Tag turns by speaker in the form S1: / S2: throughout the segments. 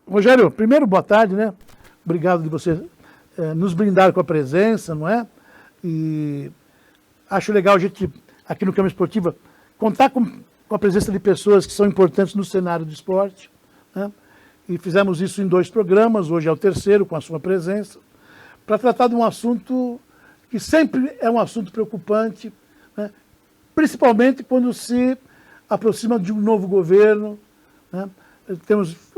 S1: Rogério, primeiro, boa tarde, né? Obrigado de você nos brindar com a presença, não é? E acho legal a gente, aqui no Câmara Esportiva, contar com a presença de pessoas que são importantes no cenário do esporte, né? E fizemos isso em 2 programas, hoje é o 3º, com a sua presença, para tratar de um assunto que sempre é um assunto preocupante, né? Principalmente quando se aproxima de um novo governo, né?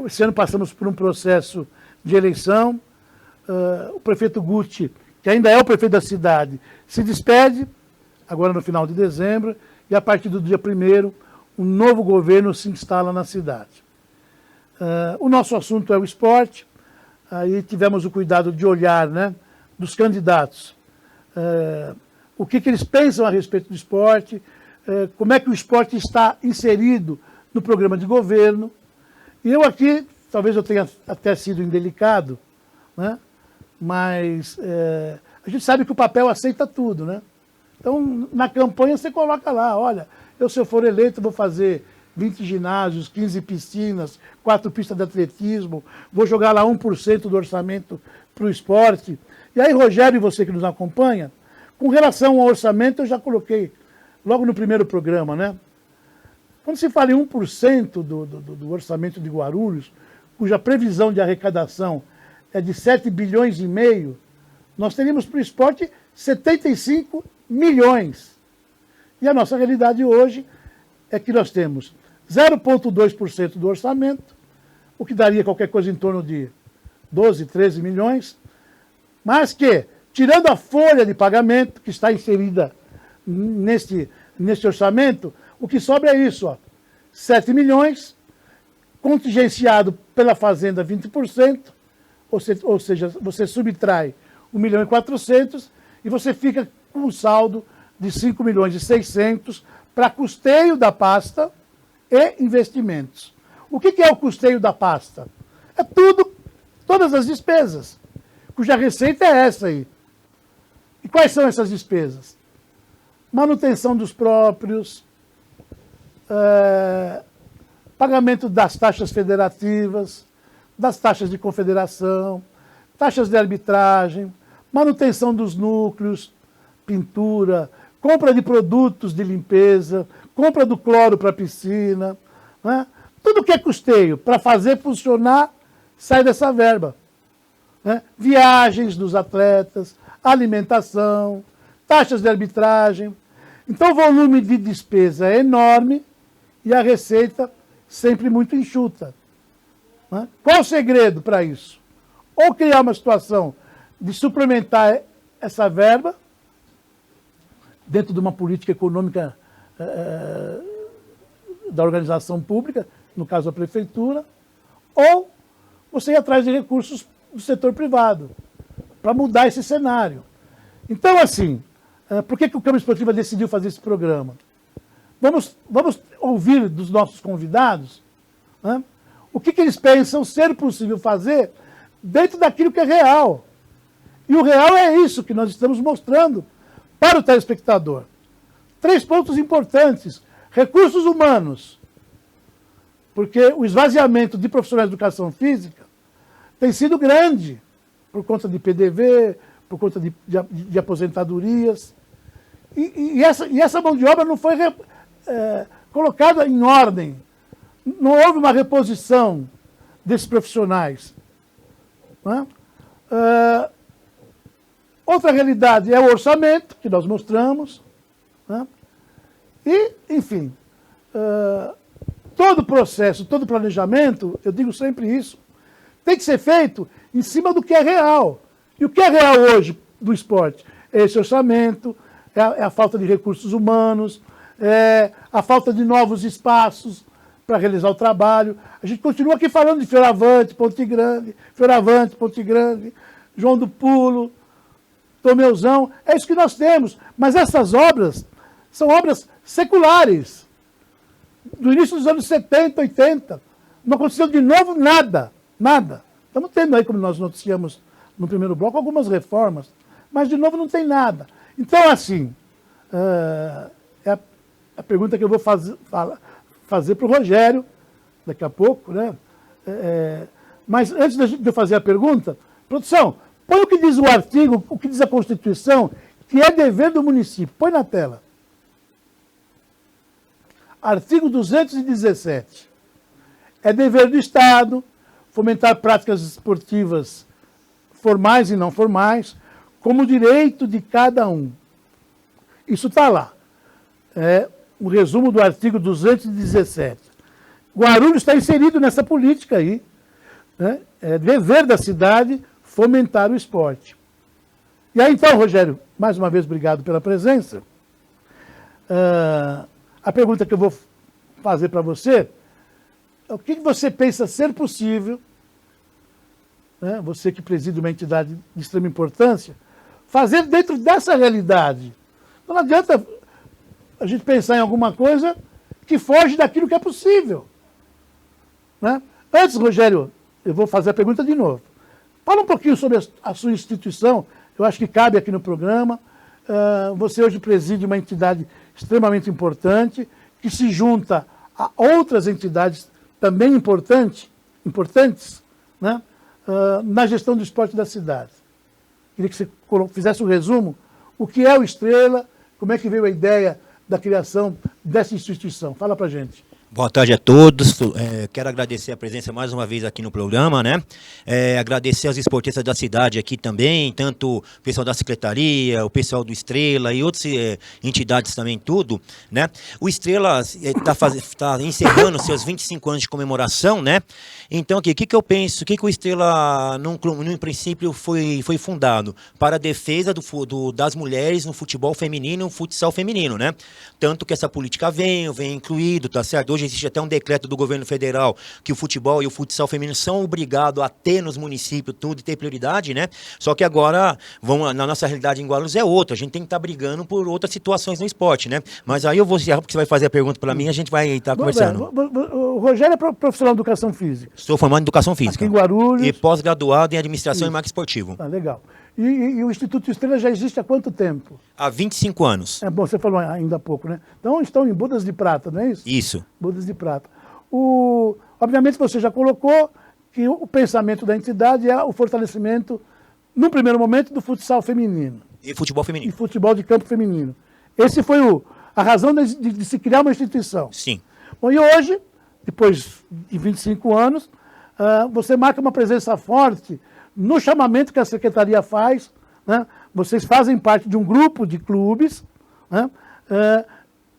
S1: Esse ano passamos por um processo de eleição, o prefeito Guti, que ainda é o prefeito da cidade, se despede, agora no final de dezembro, e a partir do dia 1º, um novo governo se instala na cidade. O nosso assunto é o esporte, aí tivemos o cuidado de olhar, né, dos candidatos, o que eles pensam a respeito do esporte, como é que o esporte está inserido no programa de governo. E eu aqui, talvez eu tenha até sido indelicado, né? Mas a gente sabe que o papel aceita tudo, né? Então, na campanha você coloca lá, olha, se eu for eleito vou fazer 20 ginásios, 15 piscinas, 4 pistas de atletismo, vou jogar lá 1% do orçamento para o esporte. E aí, Rogério, e você que nos acompanha, com relação ao orçamento, eu já coloquei logo no primeiro programa, né? Quando se fala em 1% do orçamento de Guarulhos, cuja previsão de arrecadação é de 7,5 bilhões, nós teríamos para o esporte 75 milhões. E a nossa realidade hoje é que nós temos 0,2% do orçamento, o que daria qualquer coisa em torno de 12, 13 milhões, mas que, tirando a folha de pagamento que está inserida neste orçamento, o que sobra é isso, ó, 7 milhões, contingenciado pela Fazenda 20%, ou seja, você subtrai 1.400.000 e você fica com um saldo de 5.600.000 para custeio da pasta e investimentos. O que é o custeio da pasta? É tudo, todas as despesas, cuja receita é essa aí. E quais são essas despesas? Manutenção dos próprios, pagamento das taxas federativas, das taxas de confederação, taxas de arbitragem, manutenção dos núcleos, pintura, compra de produtos de limpeza, compra do cloro para a piscina, né? Tudo que é custeio para fazer funcionar sai dessa verba, né? Viagens dos atletas, alimentação, taxas de arbitragem. Então o volume de despesa é enorme e a receita sempre muito enxuta, né? Qual o segredo para isso? Ou criar uma situação de suplementar essa verba dentro de uma política econômica da organização pública, no caso a prefeitura, ou você ir atrás de recursos do setor privado para mudar esse cenário. Então, assim, por que o Câmara Esportiva decidiu fazer esse programa? Vamos ouvir dos nossos convidados, né, o que eles pensam ser possível fazer dentro daquilo que é real. E o real é isso que nós estamos mostrando para o telespectador. 3 pontos importantes. Recursos humanos. Porque o esvaziamento de profissionais de educação física tem sido grande por conta de PDV, por conta de aposentadorias. E essa mão de obra não foi colocada em ordem. Não houve uma reposição desses profissionais, né? Outra realidade é o orçamento, que nós mostramos, né? E, enfim, todo o processo, todo o planejamento, eu digo sempre isso, tem que ser feito em cima do que é real. E o que é real hoje do esporte? É esse orçamento, é a falta de recursos humanos, é a falta de novos espaços para realizar o trabalho. A gente continua aqui falando de Fioravante, Ponte Grande, João do Pulo, Tomeuzão, é isso que nós temos. Mas essas obras são obras seculares, do início dos anos 70, 80. Não aconteceu de novo nada, nada. Estamos tendo aí, como nós noticiamos no primeiro bloco, algumas reformas, mas de novo não tem nada. Então, assim, é a pergunta que eu vou fazer para o Rogério, daqui a pouco, né? Mas antes de eu fazer a pergunta, produção, põe o que diz o artigo, o que diz a Constituição, que é dever do município. Põe na tela. Artigo 217. É dever do Estado fomentar práticas esportivas formais e não formais, como direito de cada um. Isso está lá. É o resumo do artigo 217. Guarulhos está inserido nessa política aí. Né? É dever da cidade fomentar o esporte. E aí então, Rogério, mais uma vez obrigado pela presença. A pergunta que eu vou fazer para você é o que você pensa ser possível, né, você que preside uma entidade de extrema importância, fazer dentro dessa realidade. Não adianta a gente pensar em alguma coisa que foge daquilo que é possível. Né? Antes, Rogério, eu vou fazer a pergunta de novo. Fala um pouquinho sobre a sua instituição, eu acho que cabe aqui no programa. Você hoje preside uma entidade extremamente importante, que se junta a outras entidades também importantes, né? Na gestão do esporte da cidade. Queria que você fizesse um resumo. O que é o Estrela? Como é que veio a ideia da criação dessa instituição? Fala pra gente.
S2: Boa tarde a todos. Quero agradecer a presença mais uma vez aqui no programa, né? Agradecer aos esportistas da cidade aqui também, tanto o pessoal da secretaria, o pessoal do Estrela e outras entidades também, tudo, né? O Estrela está encerrando seus 25 anos de comemoração, né? Então, aqui, o que eu penso? O que o Estrela, num princípio, foi fundado? Para a defesa das mulheres no futebol feminino e no futsal feminino, né? Tanto que essa política vem incluído, tá certo? Hoje existe até um decreto do governo federal que o futebol e o futsal feminino são obrigados a ter nos municípios tudo e ter prioridade, né? Só que agora, na nossa realidade em Guarulhos é outra. A gente tem que estar brigando por outras situações no esporte, né? Mas aí porque você vai fazer a pergunta para mim, a gente vai estar conversando.
S1: O Rogério é profissional de educação física.
S2: Estou formando em educação física.
S1: Aqui em Guarulhos.
S2: E pós-graduado em administração e marketing esportivo.
S1: Ah, legal. E o Instituto Estrela já existe há quanto tempo?
S2: Há 25 anos.
S1: É bom, você falou ainda há pouco, né? Então estão em Bodas de Prata, não é isso?
S2: Isso.
S1: Bodas de Prata. Obviamente você já colocou que o pensamento da entidade é o fortalecimento, no primeiro momento, do futsal feminino.
S2: E futebol feminino.
S1: E futebol de campo feminino. Esse foi a razão de se criar uma instituição.
S2: Sim.
S1: Bom, e hoje, depois de 25 anos, você marca uma presença forte no chamamento que a Secretaria faz, né? Vocês fazem parte de um grupo de clubes, né?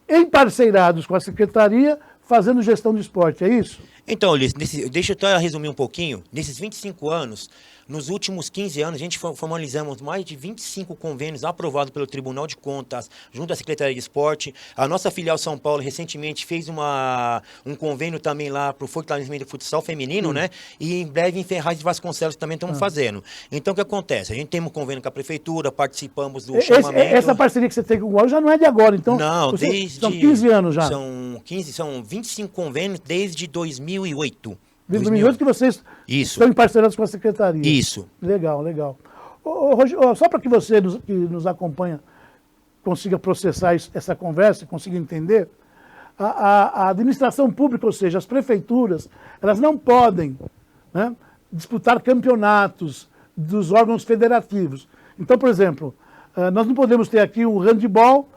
S1: Emparceirados com a Secretaria, fazendo gestão do esporte, é isso?
S2: Então, Ulisses, deixa eu até resumir um pouquinho. Nesses 25 anos, nos últimos 15 anos, a gente formalizamos mais de 25 convênios aprovados pelo Tribunal de Contas, junto à Secretaria de Esporte. A nossa filial São Paulo, recentemente, fez um convênio também lá para o fortalecimento do futsal feminino, né? E em breve, em Ferraz de Vasconcelos, também estamos fazendo. Então, o que acontece? A gente tem um convênio com a Prefeitura, participamos do chamamento...
S1: Essa parceria que você tem com o Guarulhos já não é de agora, então...
S2: Não, são
S1: 15 anos já.
S2: São 25 convênios desde 2008.
S1: Desde 2008 que vocês estão emparcerados com a Secretaria.
S2: Isso.
S1: Legal, legal. Só para que você que nos acompanha consiga processar essa conversa, consiga entender, a administração pública, ou seja, as prefeituras, elas não podem, né, disputar campeonatos dos órgãos federativos. Então, por exemplo, nós não podemos ter aqui um handebol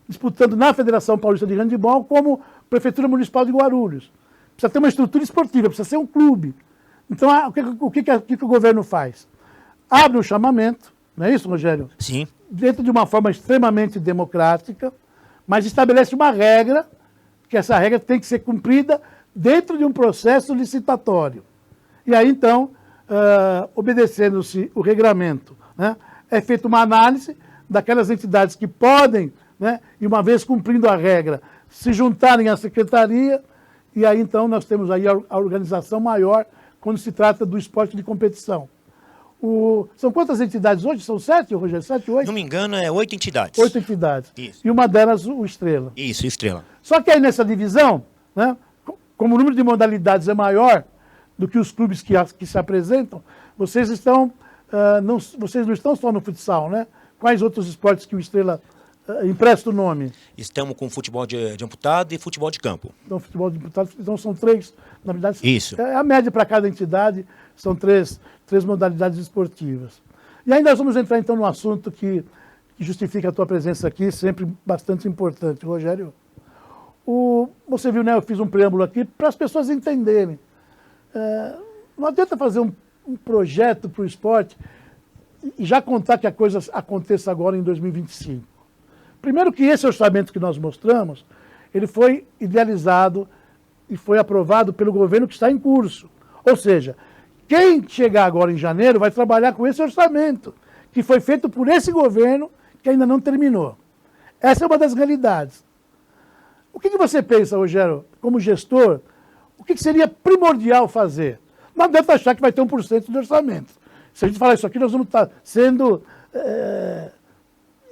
S1: disputando na Federação Paulista de Handebol como Prefeitura Municipal de Guarulhos. Precisa ter uma estrutura esportiva, precisa ser um clube. Então, o que o governo faz? Abre um chamamento, não é isso, Rogério?
S2: Sim.
S1: Dentro de uma forma extremamente democrática, mas estabelece uma regra, que essa regra tem que ser cumprida dentro de um processo licitatório. E aí, então, obedecendo-se o regramento, né, é feita uma análise daquelas entidades que podem, né, e uma vez cumprindo a regra, se juntarem à secretaria. E aí, então, nós temos aí a organização maior quando se trata do esporte de competição. São quantas entidades hoje? São 7, Rogério? 7, 8?
S2: Não me engano, 8 entidades.
S1: 8 entidades.
S2: Isso.
S1: E uma delas, o Estrela.
S2: Isso, Estrela.
S1: Só que aí nessa divisão, né, como o número de modalidades é maior do que os clubes que se apresentam, vocês não estão só no futsal, né? Quais outros esportes que o Estrela Empresta o nome.
S2: Estamos com futebol de amputado e futebol de campo.
S1: Então, futebol de amputado, então são 3, na verdade,
S2: Isso.
S1: é a média para cada entidade, são 3 modalidades esportivas. E aí nós vamos entrar então no assunto que justifica a tua presença aqui, sempre bastante importante, Rogério. Você viu, né, eu fiz um preâmbulo aqui para as pessoas entenderem. Não adianta fazer um projeto para o esporte e já contar que a coisa aconteça agora em 2025. Primeiro que esse orçamento que nós mostramos, ele foi idealizado e foi aprovado pelo governo que está em curso. Ou seja, quem chegar agora em janeiro vai trabalhar com esse orçamento, que foi feito por esse governo que ainda não terminou. Essa é uma das realidades. O que você pensa, Rogério, como gestor, o que seria primordial fazer? Não adianta achar que vai ter 1% do orçamento. Se a gente falar isso aqui, nós vamos estar sendo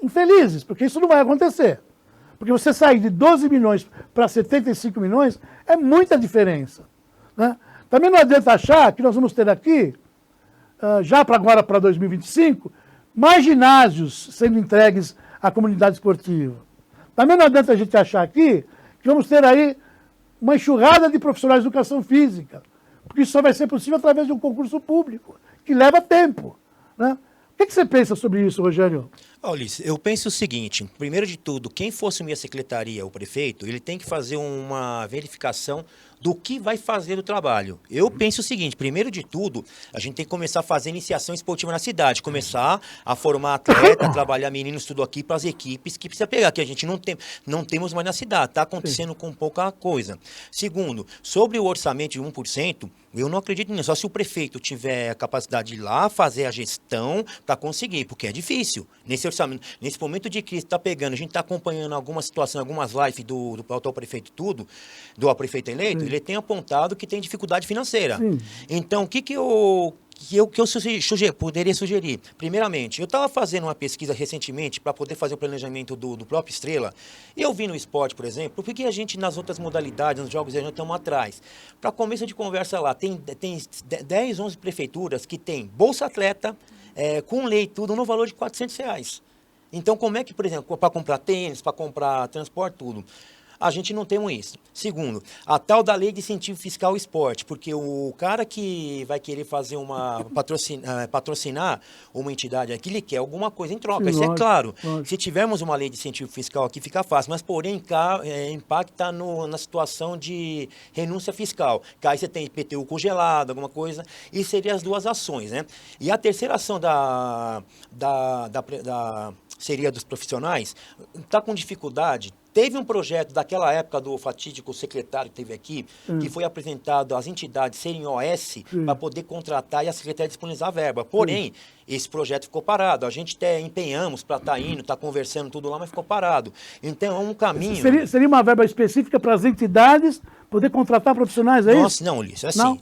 S1: infelizes, porque isso não vai acontecer. Porque você sair de 12 milhões para 75 milhões é muita diferença. Né? Também não adianta achar que nós vamos ter aqui, já para agora, para 2025, mais ginásios sendo entregues à comunidade esportiva. Também não adianta a gente achar aqui que vamos ter aí uma enxurrada de profissionais de educação física, porque isso só vai ser possível através de um concurso público, que leva tempo. Né? O que você pensa sobre isso, Rogério?
S2: Ulisses, eu penso o seguinte, primeiro de tudo, quem for assumir a secretaria, o prefeito, ele tem que fazer uma verificação do que vai fazer o trabalho. Eu penso o seguinte, primeiro de tudo, a gente tem que começar a fazer iniciação esportiva na cidade, começar a formar atleta, trabalhar meninos tudo aqui para as equipes que precisa pegar, que a gente não temos mais na cidade, está acontecendo com pouca coisa. Segundo, sobre o orçamento de 1%, eu não acredito nisso, só se o prefeito tiver a capacidade de ir lá fazer a gestão para conseguir, porque é difícil. Nesse orçamento, nesse momento de crise, está pegando, a gente está acompanhando algumas situações, algumas lives do atual prefeito tudo, do prefeito eleito, ele tem apontado que tem dificuldade financeira.
S1: Sim.
S2: Então, o que eu poderia sugerir? Primeiramente, eu estava fazendo uma pesquisa recentemente para poder fazer o planejamento do próprio Estrela, e eu vi no esporte, por exemplo, porque a gente nas outras modalidades, nos jogos, a gente estamos atrás. Para começo de conversa lá, tem 10, 11 prefeituras que tem Bolsa Atleta, com lei e tudo, no valor de R$400. Então, como é que, por exemplo, para comprar tênis, para comprar transporte, tudo... A gente não tem isso. Segundo, a tal da lei de incentivo fiscal ao esporte, porque o cara que vai querer fazer patrocinar uma entidade aqui, ele quer alguma coisa em troca. Sim, isso lógico, é claro. Lógico. Se tivermos uma lei de incentivo fiscal aqui, fica fácil, mas porém impacta na situação de renúncia fiscal. Que aí você tem IPTU congelado, alguma coisa, e seriam as duas ações, né? E a terceira ação seria dos profissionais, está com dificuldade. Teve um projeto daquela época do fatídico secretário que teve aqui, que foi apresentado às entidades serem OS para poder contratar e a secretaria disponibilizar a verba. Porém, esse projeto ficou parado. A gente até empenhamos para estar indo, estar conversando tudo lá, mas ficou parado. Então, é um caminho...
S1: Seria uma verba específica para as entidades poder contratar profissionais, é isso?
S2: Nossa, não, Ulisses, assim, não?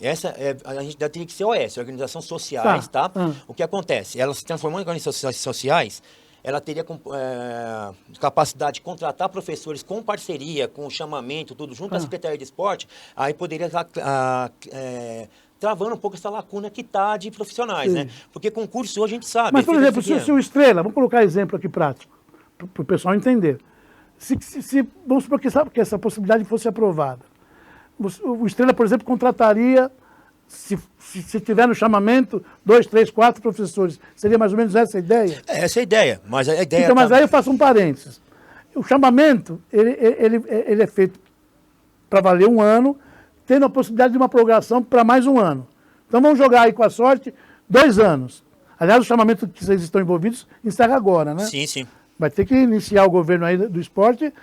S2: A gente teria que ser OS, Organizações Sociais, tá? O que acontece? Elas se transformando em organizações sociais, ela teria capacidade de contratar professores com parceria, com chamamento, tudo junto à Secretaria de Esporte, aí poderia estar travando um pouco essa lacuna que está de profissionais, né? Porque concurso hoje a gente sabe...
S1: Mas, por exemplo, se o Estrela, vamos colocar exemplo aqui prático, para o pessoal entender. Vamos supor que essa possibilidade fosse aprovada. O Estrela, por exemplo, contrataria... Se tiver no chamamento, 2, 3, 4 professores, seria mais ou menos essa a ideia?
S2: Essa é a ideia, mas a ideia...
S1: Então, mas aí eu faço um parênteses. O chamamento, ele é feito para valer 1 ano, tendo a possibilidade de uma prorrogação para mais 1 ano. Então vamos jogar aí com a sorte 2 anos. Aliás, o chamamento que vocês estão envolvidos encerra agora, né?
S2: Sim, sim.
S1: Vai ter que iniciar o governo aí do esporte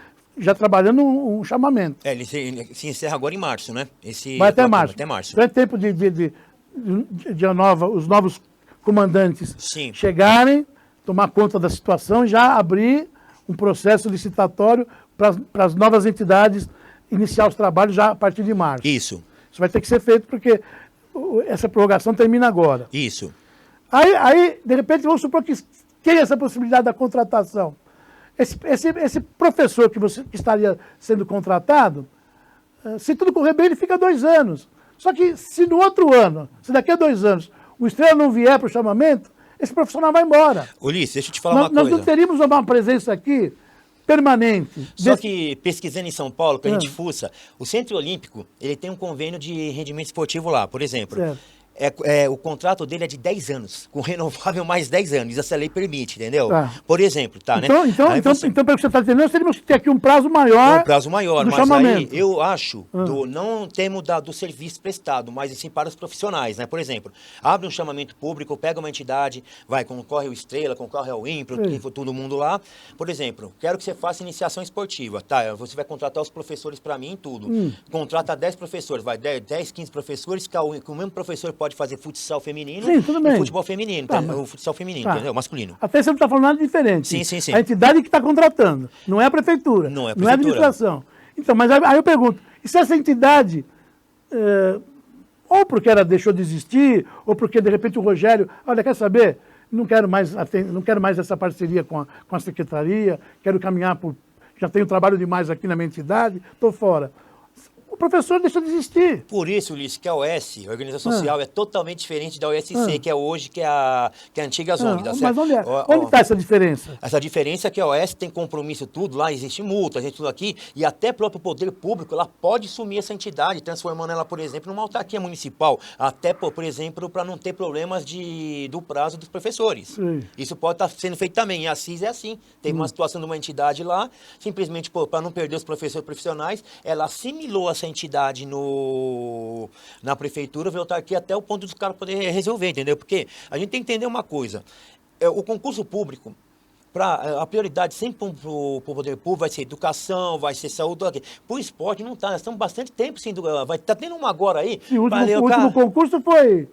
S1: já trabalhando um chamamento.
S2: Ele se encerra agora em março, né?
S1: Vai até março.
S2: Até março.
S1: Então é tempo de os novos comandantes chegarem, tomar conta da situação e já abrir um processo licitatório para as novas entidades iniciar os trabalhos já a partir de março.
S2: Isso.
S1: Isso vai ter que ser feito porque essa prorrogação termina agora.
S2: Isso.
S1: Aí de repente, vamos supor que tem essa possibilidade da contratação. Esse professor que estaria sendo contratado, se tudo correr bem, ele fica 2 anos. Só que se no outro ano, se daqui a 2 anos, o Estrela não vier para o chamamento, esse profissional vai embora.
S2: Ulisses, deixa eu te falar uma coisa.
S1: Nós não teríamos uma presença aqui permanente.
S2: Só que pesquisando em São Paulo, que a gente fuça, o Centro Olímpico, ele tem um convênio de rendimento esportivo lá, por exemplo.
S1: Certo.
S2: O contrato dele é de 10 anos, com renovável mais 10 anos. Essa lei permite, entendeu?
S1: Tá.
S2: Por exemplo, tá,
S1: Então,
S2: né?
S1: então,
S2: Aí
S1: então,
S2: você-
S1: então, pelo que você está entendendo, nós teríamos que ter aqui um prazo maior.
S2: um prazo maior,
S1: do
S2: mas
S1: chamamento.
S2: aí eu acho, não temos do serviço prestado, mas sim para os profissionais, né? Por exemplo, abre um chamamento público, pega uma entidade, concorre o Estrela, concorre ao INPRO,
S1: Sim.
S2: todo mundo lá. Por exemplo, quero que você faça iniciação esportiva, tá? Você vai contratar os professores para mim em tudo. Contrata 10 professores, 10, 15 professores, que o mesmo professor pode fazer futsal feminino
S1: Sim, tudo bem.
S2: e futebol feminino,
S1: Tá,
S2: o futsal feminino,
S1: tá.
S2: entendeu? Masculino.
S1: Até você não está falando nada diferente.
S2: Sim, sim, sim.
S1: A entidade que está contratando, não é a prefeitura.
S2: Não é a
S1: Não é a
S2: prefeitura.
S1: administração. Então, mas aí eu pergunto, e se essa entidade, ou porque ela deixou de existir, ou porque de repente o Rogério, olha, quer saber? Não quero mais essa parceria com a secretaria, quero caminhar por. Já tenho trabalho demais aqui na minha entidade, estou fora. O professor deixou de existir.
S2: Por isso, Ulisses, que a OS, a Organização Social, é totalmente diferente da OSC, que é hoje, que é a antiga ZONG, tá certo?
S1: Mas onde está essa diferença?
S2: Essa diferença é que a OS tem compromisso tudo, lá existe multa, existe tudo aqui, e até próprio poder público, ela pode sumir essa entidade, transformando ela, por exemplo, numa autarquia municipal, até, por exemplo, para não ter problemas do prazo dos professores.
S1: Sim.
S2: Isso pode estar sendo feito também, e a CIS é assim, teve uma situação de uma entidade lá, simplesmente para não perder os professores profissionais, ela assimilou essa entidade na prefeitura, veio autarquia até o ponto dos caras poderem resolver, entendeu? Porque a gente tem que entender uma coisa, o concurso público, a prioridade sempre para o poder público vai ser educação, vai ser saúde. Para o esporte não está, nós estamos bastante tempo sem vai estar tendo uma agora aí.
S1: Sim, o último concurso foi,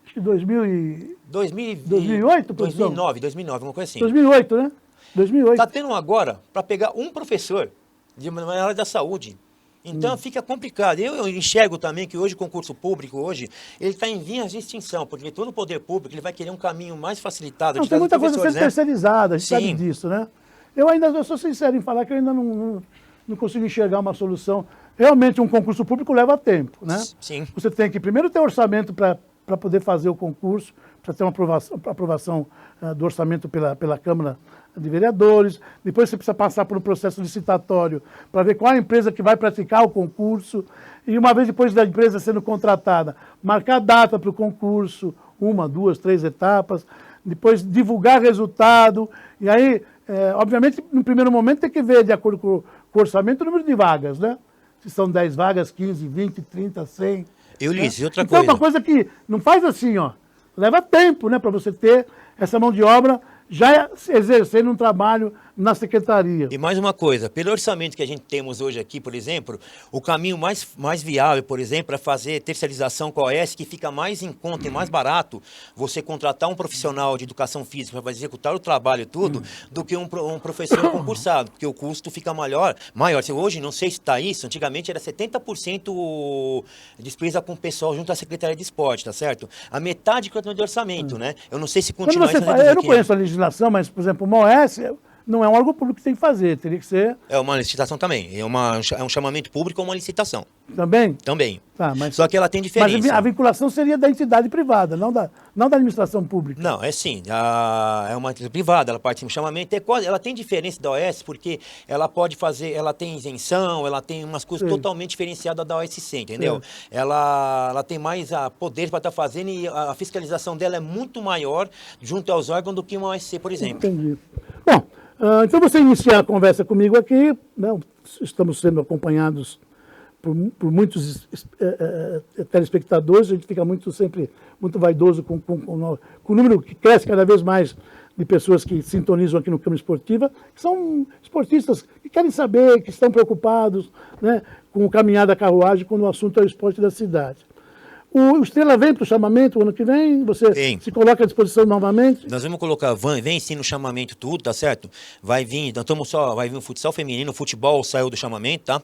S1: acho que 2008,
S2: 2009, alguma coisa assim.
S1: 2008, né? 2008.
S2: Está tendo um agora para pegar um professor na área da saúde. Então fica complicado. Eu enxergo também que hoje o concurso público, ele está em vias de extinção, porque todo o poder público ele vai querer um caminho mais facilitado.
S1: Não, tem muita coisa sendo terceirizada, a gente sabe
S2: Sim.
S1: disso, né? Eu sou sincero em falar que eu ainda não consigo enxergar uma solução. Realmente um concurso público leva tempo, né?
S2: Sim.
S1: Você tem que primeiro ter orçamento para poder fazer o concurso, para ter uma aprovação do orçamento pela Câmara de Vereadores, depois você precisa passar por um processo licitatório para ver qual a empresa que vai praticar o concurso, e uma vez depois da empresa sendo contratada, marcar data para o concurso, 1, 2, 3 etapas, depois divulgar resultado, e aí, obviamente, no primeiro momento tem que ver, de acordo com o orçamento, o número de vagas, né? Se são 10 vagas, 15, 20, 30, 100...
S2: Ulisses, outra
S1: então,
S2: coisa.
S1: é uma coisa que não faz assim, ó. Leva tempo, né, para você ter essa mão de obra já exercendo um trabalho na secretaria.
S2: E mais uma coisa, pelo orçamento que a gente temos hoje aqui, por exemplo, o caminho mais viável, por exemplo, é fazer terceirização com a OS, que fica mais em conta e mais barato você contratar um profissional de educação física para executar o trabalho e tudo, do que um professor concursado, porque o custo fica maior. Hoje, não sei se está isso, antigamente era 70% despesa com o pessoal junto à Secretaria de Esporte, tá certo? A metade do orçamento, né? Eu não sei se continua isso.
S1: Eu não conheço a legislação, mas, por exemplo, uma OS não é um órgão público que tem que fazer, teria que ser...
S2: É uma licitação também, é um chamamento público ou uma licitação.
S1: Também?
S2: Também.
S1: Tá, mas,
S2: só que ela tem diferença.
S1: Mas a vinculação seria da entidade privada, não da administração pública.
S2: Não, é sim. É uma entidade privada, ela participa do chamamento. Ela tem diferença da OS porque ela pode fazer, ela tem isenção, ela tem umas coisas totalmente diferenciadas da OSC, entendeu? Ela tem mais poder para estar fazendo e a fiscalização dela é muito maior junto aos órgãos do que uma OSC, por exemplo.
S1: Entendi. Bom, então você iniciar a conversa comigo aqui, né, estamos sendo acompanhados por muitos telespectadores, a gente fica sempre muito vaidoso com o número que cresce cada vez mais de pessoas que sintonizam aqui no Câmara Esportiva, que são esportistas que querem saber, que estão preocupados, né, com o caminhar da carruagem quando o assunto é o esporte da cidade. O Estrela vem para o chamamento o ano que vem? Você se coloca à disposição novamente?
S2: Nós vamos colocar, vem sim no chamamento tudo, tá certo? Vai vir o futsal feminino, o futebol saiu do chamamento, tá?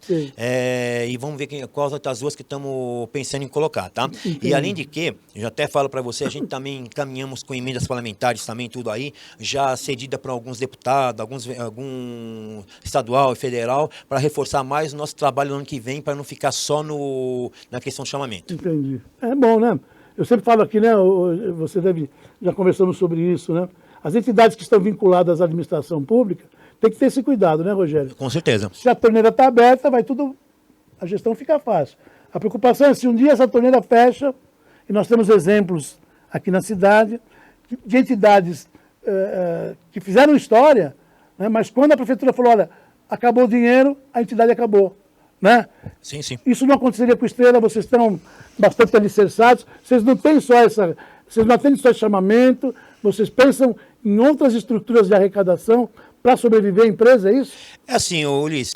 S2: E vamos ver quais das duas que estamos pensando em colocar, tá?
S1: Entendi.
S2: E além de que, eu já até falo para você, a gente também encaminhamos com emendas parlamentares também, tudo aí, já cedida para alguns deputados, algum estadual e federal, para reforçar mais o nosso trabalho no ano que vem, para não ficar só na questão do chamamento.
S1: Entendi. É bom, né? Eu sempre falo aqui, né? Já conversamos sobre isso, né? As entidades que estão vinculadas à administração pública tem que ter esse cuidado, né, Rogério?
S2: Com certeza.
S1: Se a torneira está aberta, vai tudo, a gestão fica fácil. A preocupação é se um dia essa torneira fecha, e nós temos exemplos aqui na cidade de entidades que fizeram história, né, mas quando a prefeitura falou, olha, acabou o dinheiro, a entidade acabou. Né?
S2: Sim, sim.
S1: Isso não aconteceria com o Estrela, vocês estão bastante alicerçados, vocês não têm só vocês não atendem só esse chamamento, vocês pensam em outras estruturas de arrecadação para sobreviver a empresa, é isso?
S2: É assim, Ulisses,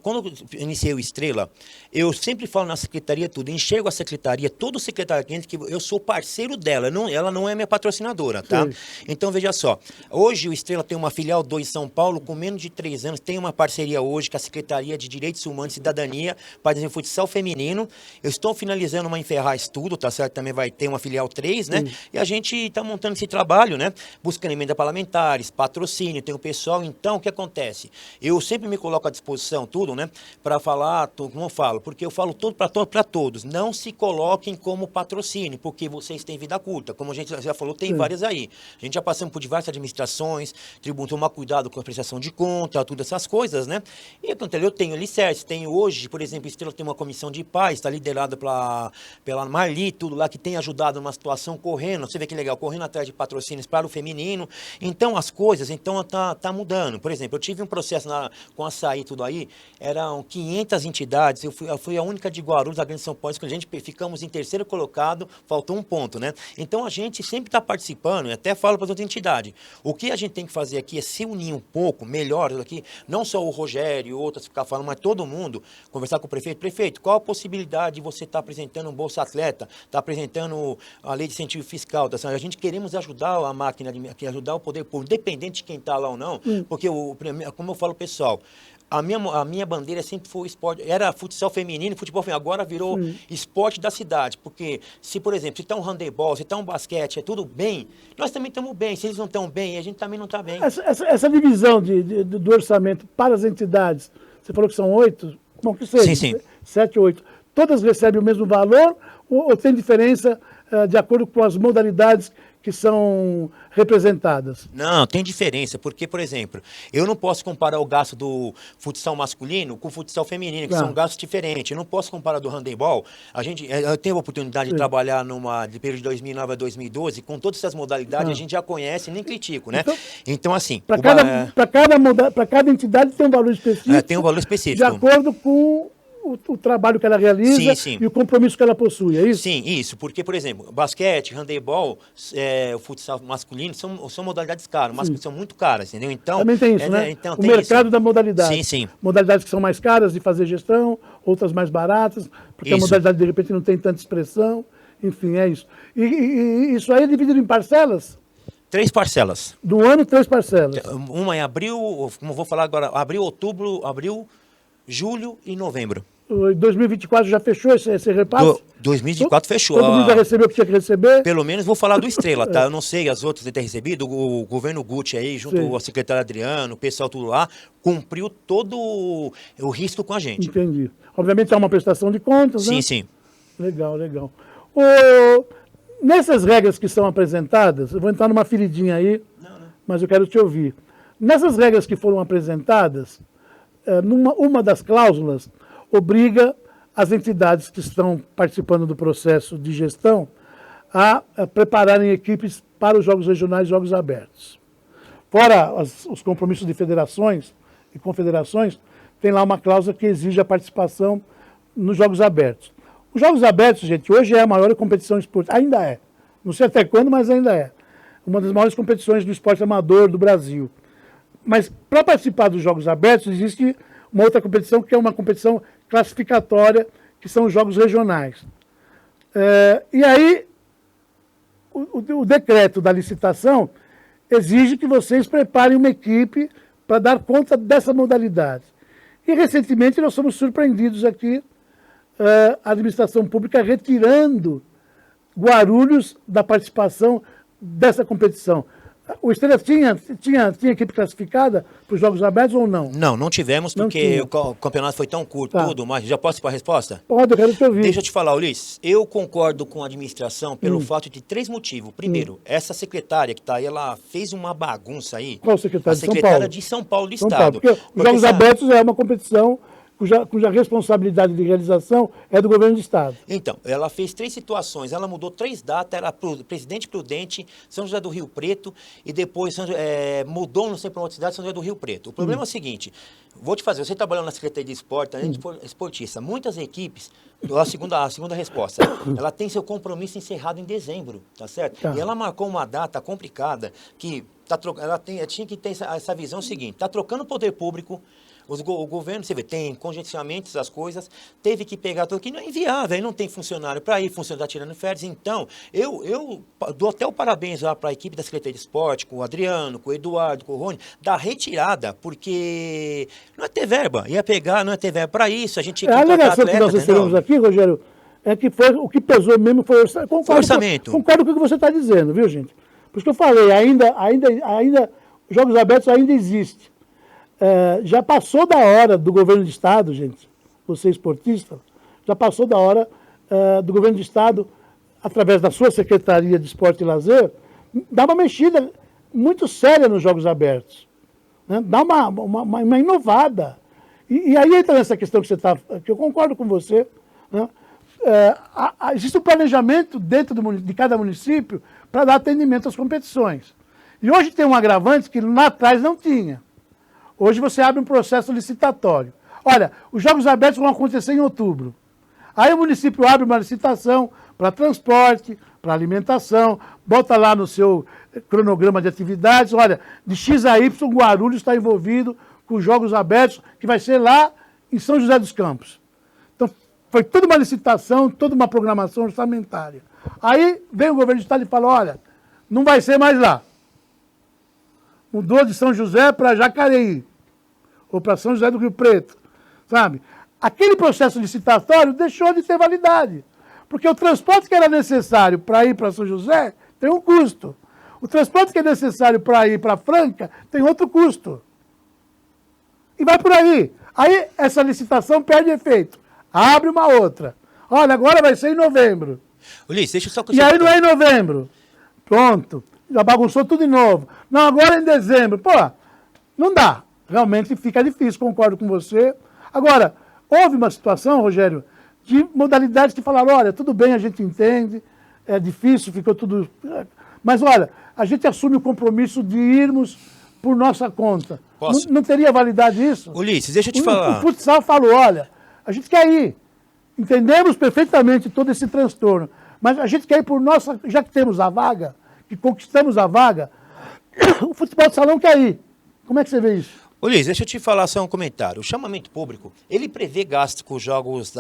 S2: quando eu iniciei o Estrela, eu sempre falo na secretaria tudo, enxergo a secretaria, todo secretário cliente, que eu sou parceiro dela, ela não é minha patrocinadora, tá? Sim. Então, veja só, hoje o Estrela tem uma filial 2 em São Paulo, com menos de 3 anos, tem uma parceria hoje com a Secretaria de Direitos Humanos e Cidadania, para desenvolver futsal feminino. Eu estou finalizando uma em Ferraz tudo, tá certo? Também vai ter uma filial 3, né? E a gente está montando esse trabalho, né? Buscando emenda parlamentares, patrocínio, tem o pessoal. Então, o que acontece? Eu sempre me coloco à disposição, tudo, né? Para falar, como eu falo, porque eu falo tudo para todos. Não se coloquem como patrocínio, porque vocês têm vida curta. Como a gente já falou, tem várias aí. A gente já passamos por diversas administrações, tributo, tomar cuidado com a prestação de conta, tudo essas coisas, né? E eu tenho alicerce, tenho hoje, por exemplo, Estrela tem uma comissão de paz, está liderada pela Marli, tudo lá, que tem ajudado numa situação correndo, você vê que legal, correndo atrás de patrocínios para o feminino. Então, as coisas, tá mudando. Por exemplo, eu tive um processo com açaí e tudo aí, eram 500 entidades, eu fui a única de Guarulhos, da Grande São Paulo, que a gente ficamos em terceiro colocado, faltou um ponto, né? Então a gente sempre está participando, e até falo para as outras entidades, o que a gente tem que fazer aqui é se unir um pouco, melhor aqui, não só o Rogério e outras ficar falando, mas todo mundo, conversar com o prefeito, qual a possibilidade de você estar apresentando um Bolsa Atleta, estar apresentando a lei de incentivo fiscal, tá? A gente queremos ajudar a máquina, ajudar o poder público, independente de quem está lá ou não, porque, como eu falo, pessoal, a minha bandeira sempre foi o esporte, era futsal feminino, futebol feminino, agora virou esporte da cidade, porque se, por exemplo, se está um handebol, se está um basquete, é tudo bem, nós também estamos bem, se eles não estão bem, a gente também não está bem.
S1: Essa divisão do orçamento para as entidades, você falou que são 8, bom, que seja,
S2: sim.
S1: 7 ou 8, todas recebem o mesmo valor ou tem diferença de acordo com as modalidades que são representadas?
S2: Não, tem diferença, porque, por exemplo, eu não posso comparar o gasto do futsal masculino com o futsal feminino, que são gastos diferentes. Eu não posso comparar do handebol. Eu tenho a oportunidade de trabalhar de período de 2009 a 2012, com todas essas modalidades, a gente já conhece, nem critico, né? Então assim...
S1: Para cada entidade tem um valor específico.
S2: Tem um valor específico.
S1: De acordo com o trabalho que ela realiza e o compromisso que ela possui, é isso?
S2: Sim, isso, porque, por exemplo, basquete, handebol, o futsal masculino são modalidades caras, mas são muito caras, entendeu? Então,
S1: também tem isso, né?
S2: Então,
S1: o mercado da modalidade.
S2: Sim.
S1: Modalidades que são mais caras de fazer gestão, outras mais baratas, porque a modalidade, de repente, não tem tanta expressão, enfim, é isso. E isso aí é dividido em parcelas?
S2: 3 parcelas.
S1: Do ano, 3 parcelas.
S2: Uma em abril, como eu vou falar agora, abril, julho e novembro.
S1: 2024 já fechou esse repasse?
S2: 2024 fechou.
S1: Todo mundo já recebeu o que tinha que receber?
S2: Pelo menos vou falar do Estrela, tá? Eu não sei as outras de ter recebido. O governo Gucci aí, junto com o secretário Adriano, o pessoal tudo lá, cumpriu todo o risco com a gente.
S1: Entendi. Obviamente é uma prestação de contas, né?
S2: Sim.
S1: Legal. Nessas regras que são apresentadas, eu vou entrar numa feridinha aí, mas eu quero te ouvir. Nessas regras que foram apresentadas, uma das cláusulas obriga as entidades que estão participando do processo de gestão a prepararem equipes para os jogos regionais e jogos abertos. Fora os compromissos de federações e confederações, tem lá uma cláusula que exige a participação nos jogos abertos. Os jogos abertos, gente, hoje é a maior competição esportiva, ainda é. Não sei até quando, mas ainda é. Uma das maiores competições do esporte amador do Brasil. Mas para participar dos jogos abertos existe uma outra competição que é uma competição classificatória, que são os jogos regionais. E aí, o decreto da licitação exige que vocês preparem uma equipe para dar conta dessa modalidade. E, recentemente, nós fomos surpreendidos aqui, a administração pública retirando Guarulhos da participação dessa competição. O Estrela tinha equipe classificada para os Jogos Abertos ou não?
S2: Não tivemos,
S1: Não
S2: porque
S1: tinha.
S2: o campeonato foi tão curto,
S1: Tá.
S2: tudo, mas já posso ir para a resposta?
S1: Pode, eu quero te ouvir.
S2: Deixa eu te falar, Ulisses, eu concordo com a administração pelo fato de 3 motivos. Primeiro, essa secretária que está aí, ela fez uma bagunça aí.
S1: Qual secretária?
S2: A
S1: De São
S2: secretária
S1: Paulo?
S2: de São Paulo do
S1: São
S2: Estado.
S1: Paulo, porque os Jogos
S2: sabe,
S1: Abertos é uma competição cuja responsabilidade de realização é do governo do Estado.
S2: então, ela fez 3 situações, ela mudou 3 datas, era Presidente Prudente, São José do Rio Preto, e depois mudou, não sei para outra cidade, São José do Rio Preto. O problema é o seguinte, vou te fazer, você trabalhando na Secretaria de Esporte, além de esportista, muitas equipes, a segunda resposta, ela tem seu compromisso encerrado em dezembro, tá certo?
S1: Tá.
S2: E ela marcou uma data complicada, que ela tinha que ter essa visão seguinte, está trocando o poder público, o governo, você vê, tem congestionamentos, essas coisas, teve que pegar tudo que não é inviável, aí não tem funcionário para ir, funcionário está tirando férias. Então, eu dou até o parabéns lá para a equipe da Secretaria de Esporte, com o Adriano, com o Eduardo, com o Rony, da retirada, porque não é ter verba, ia pegar, não é ter verba para isso, a gente tinha que
S1: A
S2: contratar
S1: alegação que nós recebemos aqui, Rogério, é que o que pesou mesmo foi o
S2: orçamento.
S1: Concordo com o que você está dizendo, viu, gente? Por isso que eu falei, ainda os Jogos Abertos ainda existem. Já passou da hora do governo de Estado, gente, você esportista, já passou da hora do governo de Estado, através da sua Secretaria de Esporte e Lazer, dar uma mexida muito séria nos Jogos Abertos. Né? Dar uma inovada. E aí entra nessa questão que eu concordo com você, né? Existe um planejamento dentro de cada município para dar atendimento às competições. E hoje tem um agravante que lá atrás não tinha. Hoje você abre um processo licitatório. Olha, os Jogos Abertos vão acontecer em outubro. Aí o município abre uma licitação para transporte, para alimentação, bota lá no seu cronograma de atividades, olha, de X a Y, Guarulhos está envolvido com os Jogos Abertos, que vai ser lá em São José dos Campos. Então, foi toda uma licitação, toda uma programação orçamentária. Aí vem o governo do Estado e fala, olha, não vai ser mais lá. Mudou de São José para Jacareí, ou para São José do Rio Preto, sabe? Aquele processo licitatório deixou de ter validade, porque o transporte que era necessário para ir para São José tem um custo. O transporte que é necessário para ir para Franca tem outro custo. E vai por aí. Aí essa licitação perde efeito. Abre uma outra. Olha, agora vai ser em novembro.
S2: Ulisses, deixa eu só...
S1: E aí não é em novembro. Pronto. Já bagunçou tudo de novo. Não, agora é em dezembro. Pô, não dá. Realmente fica difícil, concordo com você. Agora, houve uma situação, Rogério, de modalidades que falaram, olha, tudo bem, a gente entende, é difícil, ficou tudo... Mas, olha, a gente assume o compromisso de irmos por nossa conta.
S2: Posso?
S1: Não teria validade isso?
S2: Ulisses, deixa eu te falar.
S1: O futsal falou, olha, a gente quer ir. Entendemos perfeitamente todo esse transtorno, mas a gente quer ir por nossa... Já que temos a vaga, que conquistamos a vaga, o futebol de salão quer ir. Como é que você vê isso?
S2: Ulisses, deixa eu te falar só um comentário. O chamamento público, ele prevê gastos com os jogos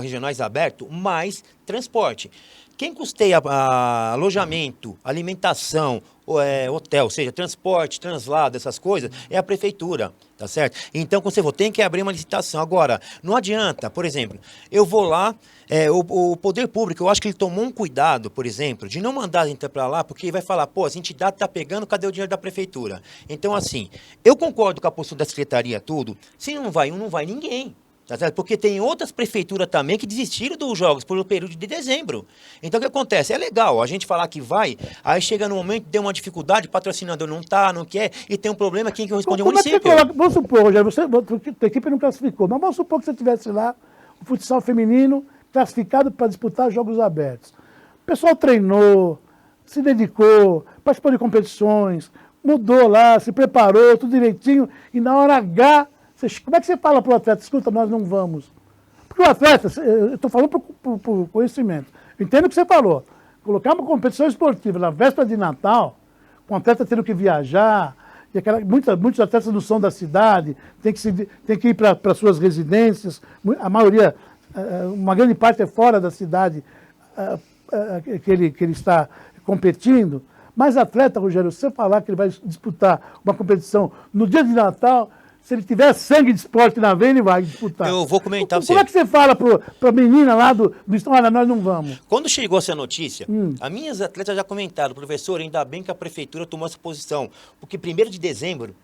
S2: regionais abertos, mais transporte. Quem custeia alojamento, alimentação, hotel, ou seja, transporte, translado, essas coisas, é a prefeitura, tá certo? Então, como você falou, tem que abrir uma licitação. Agora, não adianta, por exemplo, eu vou lá, o poder público, eu acho que ele tomou um cuidado, por exemplo, de não mandar a gente para lá, porque vai falar, pô, as entidades estão pegando, cadê o dinheiro da prefeitura? Então, assim, eu concordo com a postura da secretaria, tudo, se não vai um, não vai ninguém. Tá certo? Porque tem outras prefeituras também que desistiram dos jogos pelo período de dezembro. Então o que acontece? É legal a gente falar que vai, aí chega no momento, deu uma dificuldade, o patrocinador não tá, não quer, e tem um problema, quem que responde é o município.
S1: Vamos supor, Rogério, a equipe não classificou, mas vamos supor que você tivesse lá o futsal feminino classificado para disputar jogos abertos. O pessoal treinou, se dedicou, participou de competições, mudou lá, se preparou, tudo direitinho, e na hora H... Como é que você fala para o atleta, escuta, nós não vamos? Porque o atleta, eu estou falando por conhecimento, eu entendo o que você falou, colocar uma competição esportiva na véspera de Natal, com o atleta tendo que viajar, e muitos atletas não são da cidade, tem que ir para suas residências, a maioria, uma grande parte é fora da cidade que ele está competindo, mas atleta, Rogério, se você falar que ele vai disputar uma competição no dia de Natal... se ele tiver sangue de esporte na veia, ele vai disputar.
S2: Eu vou comentar pra
S1: Como
S2: você.
S1: é que você fala pra menina lá do olha, nós não vamos?
S2: Quando chegou essa notícia, as minhas atletas já comentaram, professor, ainda bem que a prefeitura tomou essa posição, porque 1º de dezembro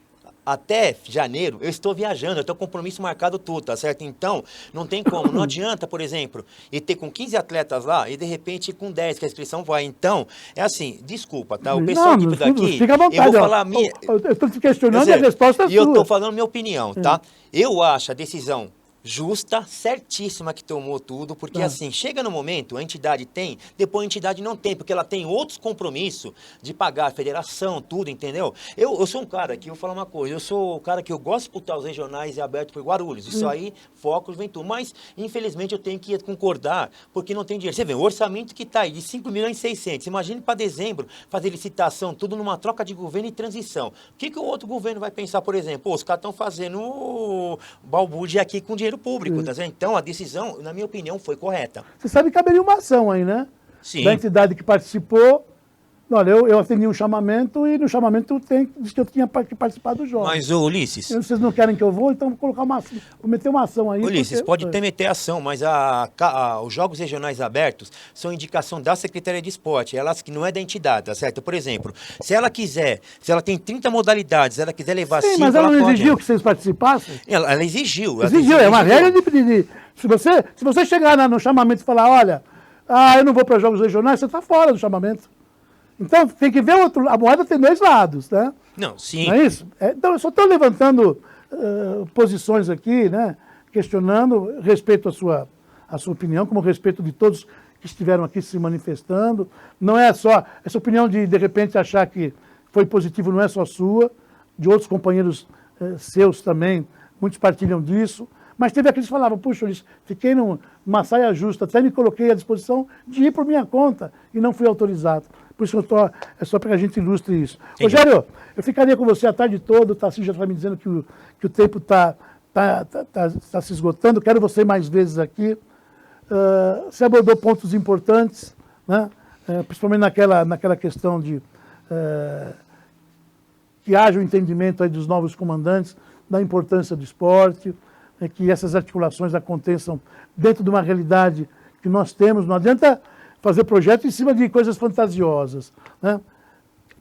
S2: até janeiro, eu estou viajando, eu tenho compromisso marcado tudo, tá certo? Então, não tem como, não adianta, por exemplo, ir ter com 15 atletas lá e de repente ir com 10, que a inscrição vai. Então, é assim, desculpa, tá? O pessoal que daqui,
S1: fica à vontade,
S2: eu vou falar minha...
S1: Eu estou te questionando e a resposta é sua.
S2: E eu estou falando minha opinião, tá? Eu acho a decisão justa, certíssima que tomou tudo, porque assim, chega no momento, a entidade tem, depois a entidade não tem, porque ela tem outros compromissos de pagar a federação, tudo, entendeu? Eu sou um cara que, eu vou falar uma coisa, eu sou o cara que eu gosto de disputar os regionais e aberto por Guarulhos, isso aí, focos, vem tudo, mas infelizmente eu tenho que concordar, porque não tem dinheiro. Você vê, o orçamento que está aí de 5.600.000, imagine para dezembro, fazer licitação, tudo numa troca de governo e transição. O que o outro governo vai pensar, por exemplo? Pô, os caras estão fazendo balbúrdia aqui com dinheiro público, tá certo? Então a decisão, na minha opinião, foi correta.
S1: Você sabe que caberia uma ação aí, né?
S2: Sim.
S1: Da entidade que participou. Olha, eu atendi um chamamento e no chamamento diz que eu tinha que participar dos jogos.
S2: Mas, ô Ulisses...
S1: Vocês não querem que eu vou, então vou colocar vou meter uma ação aí.
S2: Ulisses, pode até meter ação, mas os jogos regionais abertos são indicação da Secretaria de Esporte, elas que não é da entidade, tá certo? Por exemplo, se ela quiser, se ela tem 30 modalidades, se ela quiser levar 5,
S1: mas ela não
S2: pode.
S1: exigiu que vocês participassem?
S2: Ela exigiu.
S1: Exigiu, é uma regra de se você chegar no chamamento e falar, olha, eu não vou para jogos regionais, você está fora do chamamento. Então, tem que ver a moeda tem 2 lados, né?
S2: Não, sim.
S1: Não é isso? Então, eu só estou levantando posições aqui, né? Questionando, respeito a sua opinião, como respeito de todos que estiveram aqui se manifestando. Não é só, essa opinião de repente, achar que foi positivo não é só sua, de outros companheiros seus também, muitos partilham disso. Mas teve aqueles que falavam, puxa, Ulisses, fiquei numa saia justa, até me coloquei à disposição de ir por minha conta e não fui autorizado. Por isso é só para que a gente ilustre isso. Entendi. Rogério, eu ficaria com você a tarde toda, o Tarcísio já está me dizendo que o tempo está se esgotando, quero você mais vezes aqui. Você abordou pontos importantes, né? Principalmente naquela questão de que haja o entendimento aí dos novos comandantes da importância do esporte, que essas articulações aconteçam dentro de uma realidade que nós temos. Não adianta fazer projeto em cima de coisas fantasiosas, né?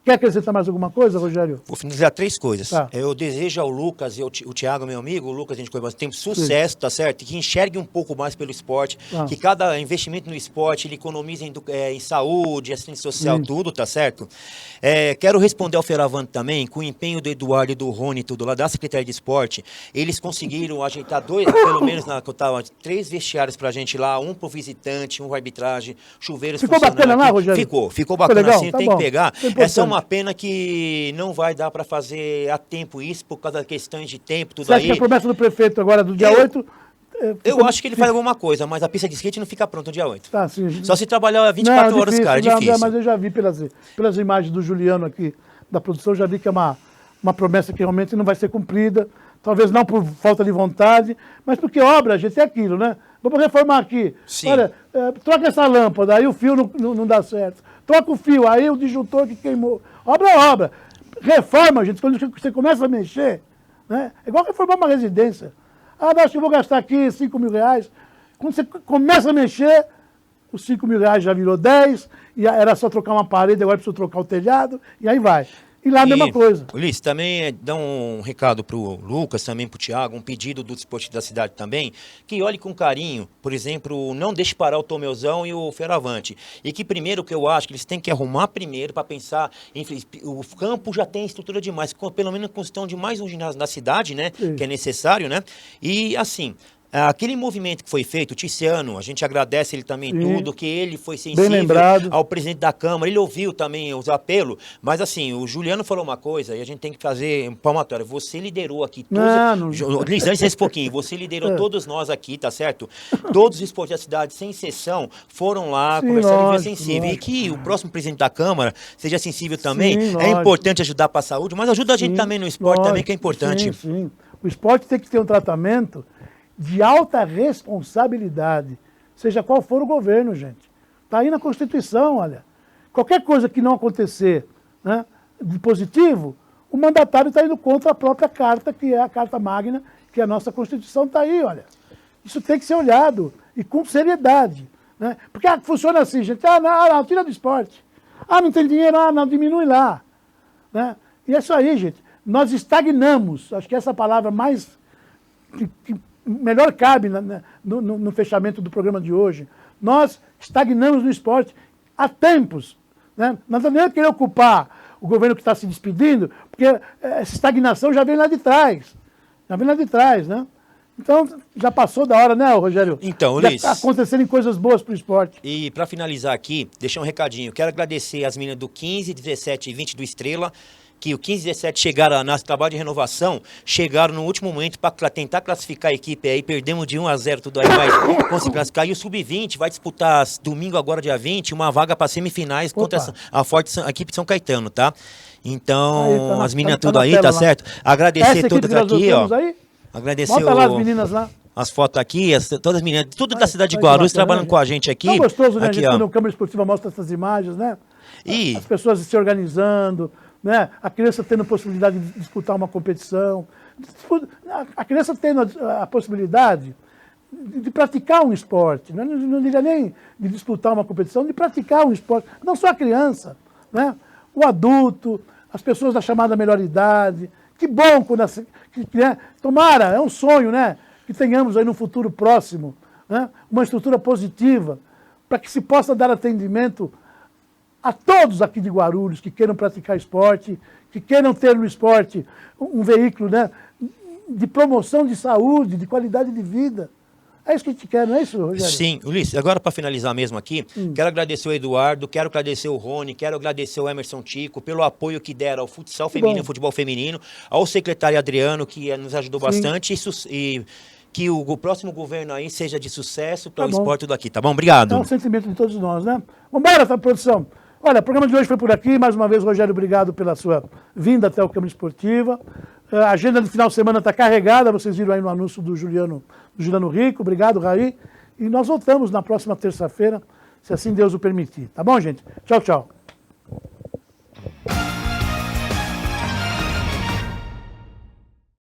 S1: Quer acrescentar mais alguma coisa, Rogério?
S2: Vou finalizar 3 coisas.
S1: Tá.
S2: Eu desejo ao Lucas e o Thiago, meu amigo, o Lucas, a gente conhece bastante tempo, sucesso, tá certo? E que enxergue um pouco mais pelo esporte, que cada investimento no esporte, ele economize em saúde, assistência social, tudo, tá certo? Quero responder ao Feravanti também, com o empenho do Eduardo e do Rony, tudo lá da Secretaria de Esporte, eles conseguiram ajeitar 2, pelo menos, 3 vestiários pra gente lá, um pro visitante, um pra arbitragem, chuveiros
S1: funcionando. Ficou bacana lá, Rogério?
S2: Ficou bacana
S1: legal?
S2: assim,
S1: Tá
S2: tem
S1: bom.
S2: que pegar.
S1: É
S2: Essa é uma pena que não vai dar para fazer a tempo isso, por causa das questões de tempo, tudo
S1: Você acha
S2: aí.
S1: que a promessa do prefeito agora do dia 8...
S2: Eu acho que ele faz alguma coisa, mas a pista de skate não fica pronta no dia 8.
S1: Tá, sim.
S2: Só se trabalhar 24 horas, cara, é difícil.
S1: Mas eu já vi pelas imagens do Juliano aqui, da produção, já vi que é uma promessa que realmente não vai ser cumprida. Talvez não por falta de vontade, mas porque obra, gente, é aquilo, né? Vamos reformar aqui.
S2: Sim.
S1: Olha, troca essa lâmpada, aí o fio não dá certo. Troca o fio, aí o disjuntor que queimou. Obra é obra. Reforma, gente, quando você começa a mexer, né? É igual reformar uma residência. Acho que eu vou gastar aqui R$5.000. Quando você começa a mexer, os R$5.000 já virou 10, e era só trocar uma parede, agora precisa trocar o telhado, e aí vai. E lá a mesma coisa.
S2: Ulisses, também dá um recado para o Lucas, também para o Thiago, um pedido do Desportivo da cidade também, que olhe com carinho, por exemplo, não deixe parar o Tomeuzão e o Feravanti. E que primeiro, que eu acho que eles têm que arrumar primeiro para pensar, o campo já tem estrutura demais, pelo menos com questão de mais um ginásio na cidade, né, que é necessário, né, e assim... Aquele movimento que foi feito, o Tiziano, a gente agradece ele também tudo, que ele foi sensível ao presidente da Câmara, ele ouviu também os apelos, mas assim, o Juliano falou uma coisa e a gente tem que fazer um palmatório. Você liderou aqui todos... Licença esse pouquinho, você liderou todos nós aqui, tá certo? Todos os esportes da cidade, sem exceção, foram lá, conversaram e foi sensível. E que o próximo presidente da Câmara seja sensível também. É importante ajudar para a saúde, mas ajuda a gente também no esporte, também, que é importante.
S1: Sim. O esporte tem que ter um tratamento de alta responsabilidade, seja qual for o governo, gente. Está aí na Constituição, olha. Qualquer coisa que não acontecer, né, de positivo, o mandatário está indo contra a própria carta, que é a Carta Magna, que a nossa Constituição está aí, olha. Isso tem que ser olhado, e com seriedade. Né? Porque funciona assim, gente, não, tira do esporte. Não tem dinheiro, não, diminui lá. Né? E é isso aí, gente. Nós estagnamos, acho que essa palavra mais que melhor cabe no fechamento do programa de hoje. Nós estagnamos no esporte há tempos. Né? Não adianta nem querer ocupar o governo que está se despedindo, porque essa estagnação já vem lá de trás. Já vem lá de trás, né? Então, já passou da hora, né, Rogério?
S2: Então,
S1: já
S2: Ulisses,
S1: tá acontecendo coisas boas para o esporte.
S2: E para finalizar aqui, deixar um recadinho. Quero agradecer as meninas do 15, 17 e 20 do Estrela, que o 15 e 17 chegaram no trabalho de renovação, chegaram no último momento para tentar classificar a equipe aí, perdemos de 1-0 tudo aí, mas conseguimos classificar. E o Sub-20 vai disputar domingo agora, dia 20, uma vaga para semifinais contra a equipe de São Caetano, tá? Então,
S1: aí, tá
S2: as meninas
S1: tá
S2: tudo aí, tá certo? Agradecer todas aqui, ó.
S1: Aí?
S2: Agradecer
S1: Bota lá as meninas lá.
S2: as fotos aqui, todas as meninas, tudo da cidade de Guarulhos, trabalhando com a gente aqui.
S1: É gostoso, né?
S2: Aqui,
S1: a gente,
S2: ó.
S1: quando a Câmara Esportiva mostra essas imagens, né?
S2: E
S1: As pessoas se organizando, né? A criança tendo possibilidade de disputar uma competição. A criança tendo a possibilidade de praticar um esporte. Né? Não diria nem de disputar uma competição, de praticar um esporte. Não só a criança, né? O adulto, as pessoas da chamada melhor idade. Que bom quando né? Tomara, é um sonho, né? Que tenhamos aí no futuro próximo, né? Uma estrutura positiva para que se possa dar atendimento a todos aqui de Guarulhos que queiram praticar esporte, que queiram ter no esporte um veículo, né, de promoção de saúde, de qualidade de vida. É isso que a gente quer, não é isso, Rogério?
S2: sim, Ulisses, agora para finalizar mesmo aqui, quero agradecer o Eduardo, quero agradecer o Rony, quero agradecer o Emerson Tico pelo apoio que deram ao futsal feminino, ao futebol feminino, ao secretário Adriano, que nos ajudou bastante, e que o próximo governo aí seja de sucesso para o esporte tudo aqui, tá bom? Obrigado.
S1: É um sentimento de todos nós, né? Vambora, produção. Olha, o programa de hoje foi por aqui. Mais uma vez, Rogério, obrigado pela sua vinda até o Câmara Esportiva. A agenda do final de semana está carregada. Vocês viram aí no anúncio do Juliano Rico. Obrigado, Raí. E nós voltamos na próxima terça-feira, se assim Deus o permitir. Tá bom, gente? Tchau, tchau.